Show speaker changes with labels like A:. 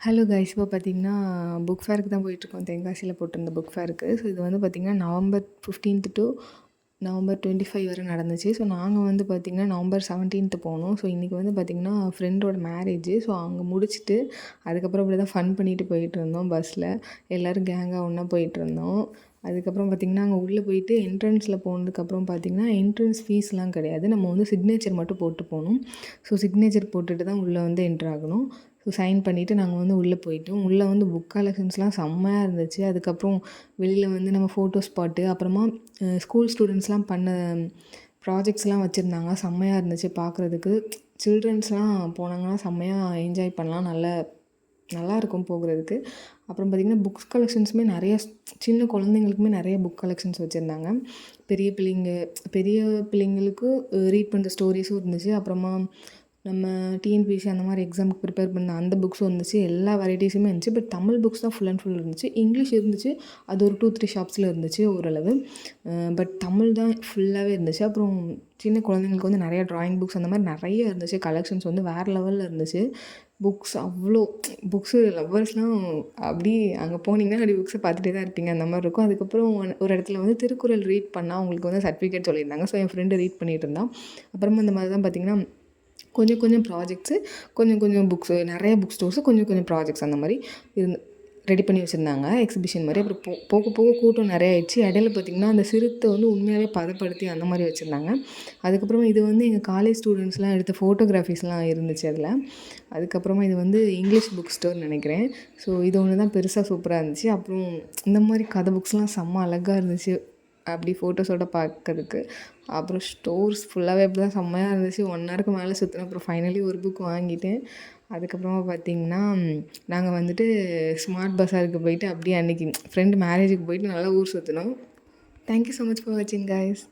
A: Hello guys, இப்போ பார்த்தீங்கன்னா book ஃபேருக்கு தான் போயிட்டுருக்கோம். தென்காசியில் போட்டிருந்த புக் ஃபேருக்கு. ஸோ இது வந்து பார்த்திங்கன்னா நவம்பர் 15th to நவம்பர் 25 வரை நடந்துச்சு. ஸோ நாங்கள் வந்து பார்த்திங்கன்னா நவம்பர் 17th போனோம். ஸோ இன்றைக்கி வந்து பார்த்திங்கன்னா ஃப்ரெண்டோட மேரேஜ். ஸோ அங்கே முடிச்சுட்டு அதுக்கப்புறம் இப்படி தான் ஃபன் பண்ணிட்டு போயிட்டுருந்தோம். பஸ்ஸில் எல்லோரும் கேங்காக ஒன்றா போயிட்டுருந்தோம். அதுக்கப்புறம் பார்த்திங்கன்னா அங்கே உள்ளே போயிட்டு என்ட்ரன்ஸில் போனதுக்கப்புறம் பார்த்திங்கன்னா என்ட்ரன்ஸ் ஃபீஸ்லாம் கிடையாது. நம்ம வந்து சிக்னேச்சர் மட்டும் போட்டு போகணும். ஸோ சிக்னேச்சர் போட்டுட்டு தான் உள்ளே வந்து என்ட்ரு ஆகணும். ஸோ சைன் பண்ணிவிட்டு நாங்கள் வந்து உள்ளே போயிட்டோம். உள்ளே வந்து புக் கலெக்ஷன்ஸ்லாம் செம்மையாக இருந்துச்சு. அதுக்கப்புறம் வெளியில் வந்து நம்ம ஃபோட்டோ ஸ்பாட்டு, அப்புறமா ஸ்கூல் ஸ்டூடெண்ட்ஸ்லாம் பண்ண ப்ராஜெக்ட்ஸ்லாம் வச்சுருந்தாங்க. செம்மையாக இருந்துச்சு பார்க்குறதுக்கு. சில்ட்ரன்ஸ்லாம் போனாங்கன்னா செம்மையாக என்ஜாய் பண்ணலாம். நல்லாயிருக்கும் போகிறதுக்கு. அப்புறம் பார்த்திங்கன்னா புக்ஸ் கலெக்ஷன்ஸுமே நிறைய சின்ன குழந்தைங்களுக்குமே நிறைய புக் கலெக்ஷன்ஸ் வச்சுருந்தாங்க. பெரிய பிள்ளைங்களுக்கு ரீட் பண்ணுற ஸ்டோரிஸும் இருந்துச்சு. அப்புறமா நம்ம டிஎன்பிஎஸ்சி அந்த மாதிரி எக்ஸாமுக்கு ப்ரிப்பேர் பண்ண அந்த புக்ஸும் இருந்துச்சு. எல்லா வெரைட்டிஸுமே இருந்துச்சு. பட் தமிழ் புக்ஸ் தான் ஃபுல் அண்ட் ஃபுல் இருந்துச்சு. இங்கிலீஷ் இருந்துச்சு. அது ஒரு 2-3 ஷாப்ஸில் இருந்துச்சு ஓரளவு. பட் தமிழ் தான் ஃபுல்லாகவே இருந்துச்சு. அப்புறம் சின்ன குழந்தைங்களுக்கு வந்து நிறையா ட்ராயிங் புக்ஸ் அந்த மாதிரி நிறைய இருந்துச்சு. கலெக்ஷன்ஸ் வந்து வேறு லெவலில் இருந்துச்சு. புக்ஸ் அவ்வளோ புக்ஸு லவ்வர்ஸ்லாம் அப்படி அங்கே போனீங்கன்னா அப்படி புக்ஸை பார்த்துட்டே தான் இருப்பீங்க, அந்த மாதிரி இருக்கும். அதுக்கப்புறம் ஒரு இடத்துல வந்து திருக்குறள் ரீட் பண்ணால் அவங்களுக்கு வந்து சர்டிஃபிகேட் சொல்லியிருந்தாங்க. ஸோ என் ஃப்ரெண்டு ரீட் பண்ணிகிட்டு இருந்தான். அப்புறமா இந்த மாதிரி தான் பார்த்திங்கன்னா கொஞ்சம் கொஞ்சம் ப்ராஜெக்ட்ஸு, கொஞ்சம் கொஞ்சம் புக்ஸு, நிறைய புக் ஸ்டோர்ஸு, கொஞ்சம் கொஞ்சம் ப்ராஜெக்ட்ஸ் அந்த மாதிரி ரெடி பண்ணி வச்சுருந்தாங்க. எக்ஸிபிஷன் மாதிரி. அப்புறம் போக போக கூட்டம் நிறைய ஆயிடுச்சு. இடையில பார்த்திங்கன்னா அந்த சிறுத்தை வந்து உண்மையாகவே பதப்படுத்தி அந்த மாதிரி வச்சுருந்தாங்க. அதுக்கப்புறமா இது வந்து எங்கள் காலேஜ் ஸ்டூடெண்ட்ஸ்லாம் எடுத்த ஃபோட்டோகிராஃபிஸ்லாம் இருந்துச்சு அதில். அதுக்கப்புறமா இது வந்து இங்கிலீஷ் புக் ஸ்டோர்னு நினைக்கிறேன். ஸோ இது ஒன்று தான் பெருசாக சூப்பராக இருந்துச்சு. அப்புறம் இந்த மாதிரி கதை புக்ஸ்லாம் செம்ம அழகாக இருந்துச்சு அப்படி ஃபோட்டோஸோட பார்க்கறதுக்கு. அப்புறம் ஸ்டோர்ஸ் ஃபுல்லாகவே அப்படி தான் செம்மையாக இருந்துச்சு. 1 ஹவருக்கு மேலே சுற்றினேன். அப்புறம் ஃபைனலி ஒரு புக் வாங்கிட்டேன். அதுக்கப்புறமா பார்த்திங்கன்னா நாங்கள் வந்துட்டு ஸ்மார்ட் பஸாருக்கு போயிட்டு அப்படியே அன்றைக்கி ஃப்ரெண்டு மேரேஜுக்கு போயிட்டு நல்லா ஊர் சுற்றினோம். தேங்க்யூ ஸோ மச் ஃபார் வாட்சிங் கைஸ்.